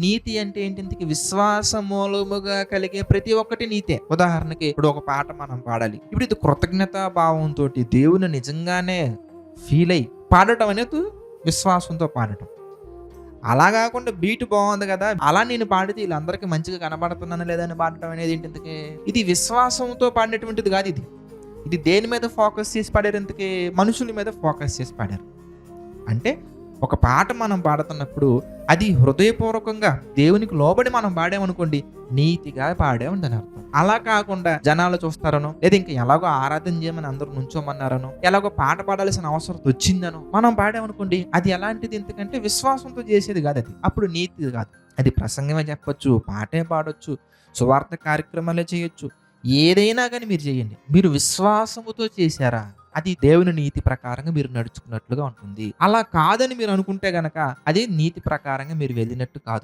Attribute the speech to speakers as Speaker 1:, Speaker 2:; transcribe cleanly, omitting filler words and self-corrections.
Speaker 1: నీతి అంటే ఏంటి? ఇంతకి విశ్వాస మూలముగా కలిగే ప్రతి ఒక్కటి నీతే. ఉదాహరణకి ఇప్పుడు ఒక పాట మనం పాడాలి. ఇప్పుడు ఇది కృతజ్ఞతా భావంతోటి దేవుని నిజంగానే ఫీల్ అయ్యి పాడటం అనేది విశ్వాసంతో పాడటం. అలా కాకుండా బీట్ బాగుంది కదా, అలా నేను పాడితే వీళ్ళందరికీ మంచిగా కనబడుతున్నాను లేదని పాడటం అనేది ఏంటి ఇంతకీ? ఇది విశ్వాసంతో పాడినటువంటిది కాదు ఇది. ఇది దేని మీద ఫోకస్ చేసి పాడారు ఇంతకీ? మనుషుల మీద ఫోకస్ చేసి పాడారు. అంటే ఒక పాట మనం పాడుతున్నప్పుడు అది హృదయపూర్వకంగా దేవునికి లోబడి మనం పాడామనుకోండి, నీతిగా పాడామని అర్థం. అలా కాకుండా జనాలు చూస్తారనో, లేదా ఇంకా ఎలాగో ఆరాధన చేయమని అందరూ నుంచోమన్నారనో, ఎలాగో పాట పాడాల్సిన అవసరం వచ్చిందనో మనం పాడామనుకోండి, అది ఎలాంటిది? ఎందుకంటే విశ్వాసంతో చేసేది కాదు అది. అప్పుడు నీతి కాదు. అది ప్రసంగమే చెప్పొచ్చు, పాటే పాడొచ్చు, సువార్త కార్యక్రమాలే చేయొచ్చు, ఏదైనా కానీ మీరు చేయండి. మీరు విశ్వాసముతో చేశారా, అది దేవుని నీతి ప్రకారంగా మీరు నడుచుకున్నట్లుగా ఉంటుంది. అలా కాదని మీరు అనుకుంటే గనక అది నీతి ప్రకారంగా మీరు వెళ్ళినట్టు కాదు.